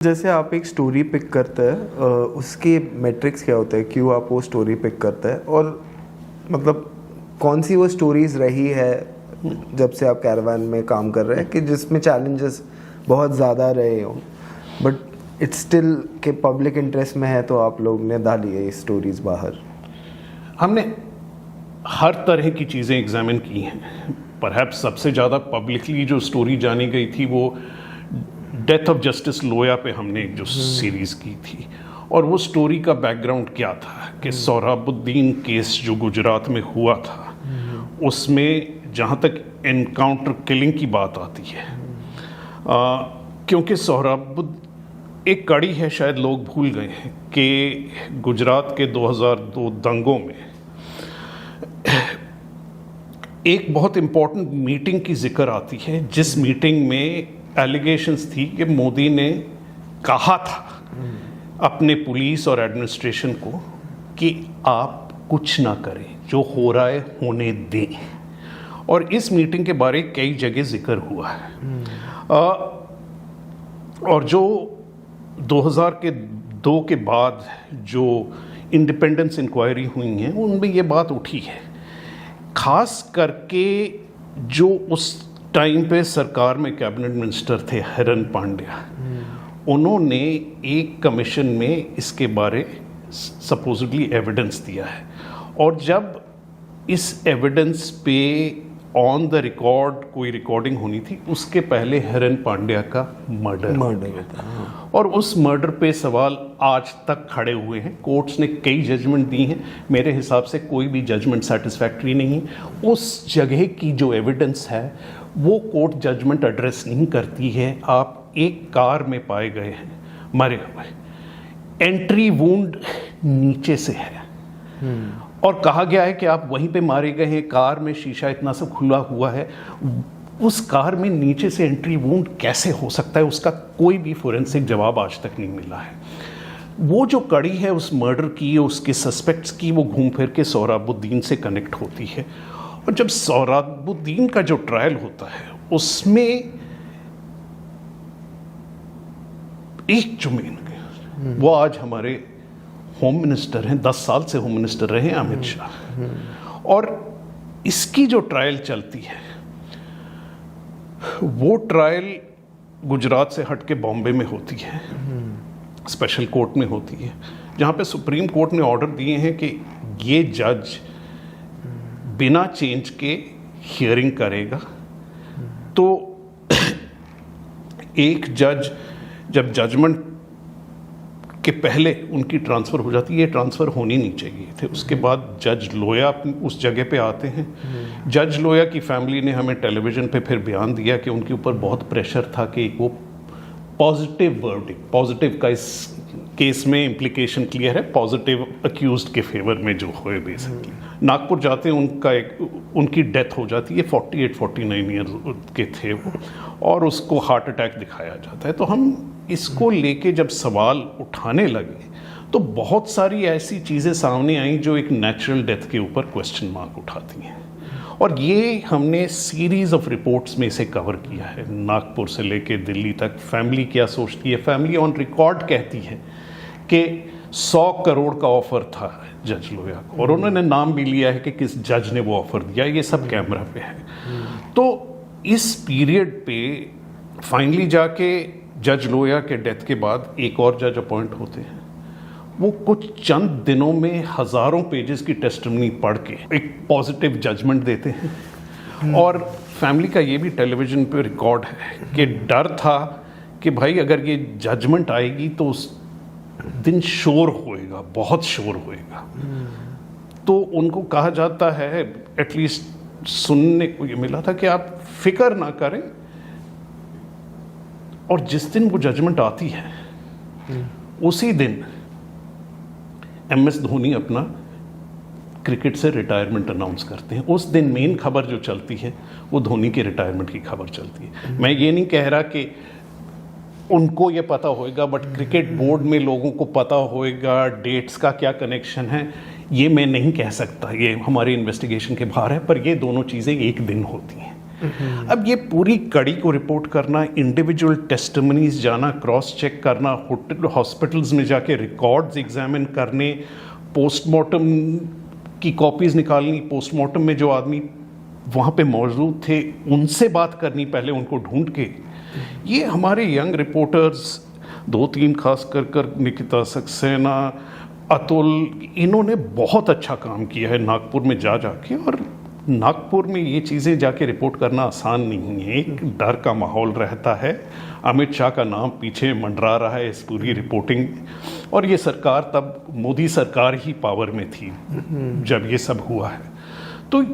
जैसे आप एक स्टोरी पिक करते हैं उसके मैट्रिक्स क्या होते हैं, क्यों आप वो स्टोरी पिक करते हैं, और मतलब कौन सी वो स्टोरीज रही है जब से आप कैरावान में काम कर रहे हैं कि जिसमें चैलेंजेस बहुत ज़्यादा रहे हों बट इट्स स्टिल के पब्लिक इंटरेस्ट में है तो आप लोग ने डाली है ये स्टोरीज बाहर। हमने हर तरह की चीज़ें एग्जामिन की हैं। परहैप्स सबसे ज़्यादा पब्लिकली जो स्टोरी जानी गई थी वो डेथ ऑफ जस्टिस लोया पे हमने जो सीरीज़ की थी, और वो स्टोरी का बैकग्राउंड क्या था कि सोहराबुद्दीन केस जो गुजरात में हुआ था उसमें जहाँ तक एनकाउंटर किलिंग की बात आती है, क्योंकि एक कड़ी है, शायद लोग भूल गए हैं कि गुजरात के 2002 दंगों में एक बहुत इम्पोर्टेंट मीटिंग की जिक्र आती है, जिस मीटिंग में एलिगेशंस थी कि मोदी ने कहा था अपने पुलिस और एडमिनिस्ट्रेशन को कि आप कुछ ना करें, जो हो रहा है होने दें, और इस मीटिंग के बारे कई जगह जिक्र हुआ है। और जो 2002 के बाद जो इंडिपेंडेंस इंक्वायरी हुई हैं उनमें ये बात उठी है, खास करके जो उस टाइम पे सरकार में कैबिनेट मिनिस्टर थे हिरन पांड्या, उन्होंने एक कमीशन में इसके बारे सपोजिटली एविडेंस दिया है, और जब इस एविडेंस पे ऑन द रिकॉर्ड कोई रिकॉर्डिंग होनी थी उसके पहले हिरन पांड्या का मर्डर हुआ, और उस मर्डर पे सवाल आज तक खड़े हुए हैं। कोर्ट्स ने कई जजमेंट दी हैं, मेरे हिसाब से कोई भी जजमेंट सेटिस्फैक्ट्री नहीं। उस जगह की जो एविडेंस है वो कोर्ट जजमेंट एड्रेस नहीं करती है। आप एक कार में पाए गए हैं मरे हुए, एंट्री वुंड नीचे से है, और कहा गया है कि आप वहीं पे मारे गए हैं, कार में शीशा इतना सब खुला हुआ है, उस कार में नीचे से एंट्री वुंड कैसे हो सकता है, उसका कोई भी फोरेंसिक जवाब आज तक नहीं मिला है। वो जो कड़ी है उस मर्डर की, उसके सस्पेक्ट्स की, वो घूम फिर के सोहराबुद्दीन से कनेक्ट होती है, और जब सोहराबुद्दीन का जो ट्रायल होता है उसमें एक जो मेन वो आज हमारे होम मिनिस्टर हैं, 10 साल से होम मिनिस्टर रहे हैं अमित शाह, और इसकी जो ट्रायल चलती है वो ट्रायल गुजरात से हट के बॉम्बे में होती है, स्पेशल कोर्ट में होती है, जहाँ पे सुप्रीम कोर्ट ने ऑर्डर दिए हैं कि ये जज बिना चेंज के हियरिंग करेगा। तो एक जज जब जजमेंट के पहले उनकी ट्रांसफ़र हो जाती है, ये ट्रांसफ़र होनी नहीं चाहिए थे, उसके बाद जज लोया उस जगह पे आते हैं। जज लोया की फैमिली ने हमें टेलीविज़न पे फिर बयान दिया कि उनके ऊपर बहुत प्रेशर था कि वो पॉजिटिव वर्डिक्ट, पॉजिटिव का इस केस में इम्प्लीकेशन क्लियर है, पॉजिटिव अक्यूज्ड के फेवर में जो हुए बेसिकली। नागपुर जाते हैं उनकी डेथ हो जाती है, 48-49 ईयर के थे वो, और उसको हार्ट अटैक दिखाया जाता है। तो हम इसको लेके जब सवाल उठाने लगे तो बहुत सारी ऐसी चीज़ें सामने आई जो एक नेचुरल डेथ के ऊपर क्वेश्चन मार्क उठाती हैं, और ये हमने सीरीज़ ऑफ रिपोर्ट्स में इसे कवर किया है, नागपुर से लेके दिल्ली तक। फैमिली क्या सोचती है, फैमिली ऑन रिकॉर्ड कहती है कि 100 करोड़ का ऑफर था जज लोया को, और उन्होंने नाम भी लिया है कि किस जज ने वो ऑफर दिया, ये सब कैमरा पे है। तो इस पीरियड पे फाइनली जाके जज लोया के डेथ के बाद एक और जज अपॉइंट होते हैं, वो कुछ चंद दिनों में हज़ारों पेजेस की टेस्टिमनी पढ़ के एक पॉजिटिव जजमेंट देते हैं। और फैमिली का ये भी टेलीविज़न पे रिकॉर्ड है कि डर था कि भाई अगर ये जजमेंट आएगी तो उस दिन शोर होएगा, बहुत शोर होएगा। तो उनको कहा जाता है, एटलीस्ट सुनने को ये मिला था कि आप फिक्र ना करें, और जिस दिन वो जजमेंट आती है उसी दिन MS धोनी अपना क्रिकेट से रिटायरमेंट अनाउंस करते हैं। उस दिन मेन खबर जो चलती है वो धोनी के रिटायरमेंट की खबर चलती है। मैं ये नहीं कह रहा कि उनको ये पता होएगा, बट क्रिकेट बोर्ड में लोगों को पता होएगा, डेट्स का क्या कनेक्शन है ये मैं नहीं कह सकता, ये हमारी इन्वेस्टिगेशन के बाहर है, पर ये दोनों चीज़ें एक दिन होती हैं। अब ये पूरी कड़ी को रिपोर्ट करना, इंडिविजुअल टेस्टिमनीज जाना, क्रॉस चेक करना, हॉस्पिटल्स में जाके रिकॉर्ड्स एग्जामिन करने, पोस्टमार्टम की कॉपीज निकालनी, पोस्टमार्टम में जो आदमी वहाँ पे मौजूद थे उनसे बात करनी पहले, उनको ढूंढ के। ये हमारे यंग रिपोर्टर्स 2-3 खास कर निकिता सक्सेना, अतुल, इन्होंने बहुत अच्छा काम किया है नागपुर में जाके। और नागपुर में ये चीज़ें जाके रिपोर्ट करना आसान नहीं है, एक डर का माहौल रहता है। अमित शाह का नाम पीछे मंडरा रहा है इस पूरी रिपोर्टिंग, और ये सरकार तब मोदी सरकार ही पावर में थी जब ये सब हुआ है। तो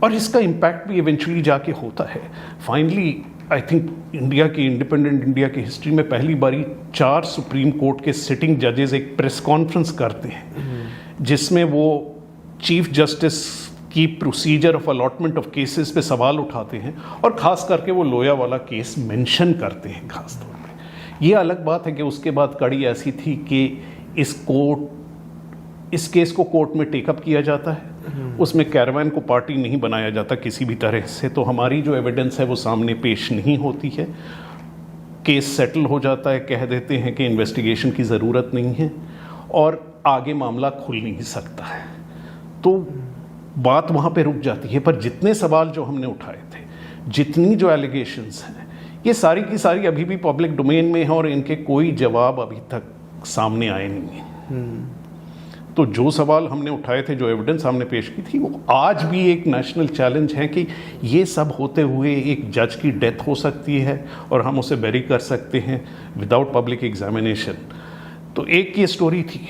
और इसका इम्पैक्ट भी इवेंचुअली जाके होता है। फाइनली आई थिंक इंडिया की, इंडिपेंडेंट इंडिया की हिस्ट्री में पहली बारी 4 सुप्रीम कोर्ट के सिटिंग जजेस एक प्रेस कॉन्फ्रेंस करते हैं जिसमें वो चीफ जस्टिस की procedure of allotment of cases पे सवाल उठाते हैं, और ख़ास करके वो लोया वाला केस मेंशन करते हैं खास तौर पे। ये अलग बात है कि उसके बाद कड़ी ऐसी थी कि इस केस को कोर्ट में टेकअप किया जाता है, उसमें कैरवान को पार्टी नहीं बनाया जाता किसी भी तरह से, तो हमारी जो एविडेंस है वो सामने पेश नहीं होती है। केस सेटल हो जाता है, कह देते हैं कि इन्वेस्टिगेशन की ज़रूरत नहीं है और आगे मामला खुल नहीं सकता है, तो बात वहाँ पे रुक जाती है। पर जितने सवाल जो हमने उठाए थे, जितनी जो एलिगेशंस हैं, ये सारी की सारी अभी भी पब्लिक डोमेन में है और इनके कोई जवाब अभी तक सामने आए नहीं हैं। तो जो सवाल हमने उठाए थे, जो एविडेंस हमने पेश की थी, वो आज भी एक नेशनल चैलेंज है कि ये सब होते हुए एक जज की डेथ हो सकती है और हम उसे बेरी कर सकते हैं विदाउट पब्लिक एग्जामिनेशन। तो एक ये स्टोरी थी।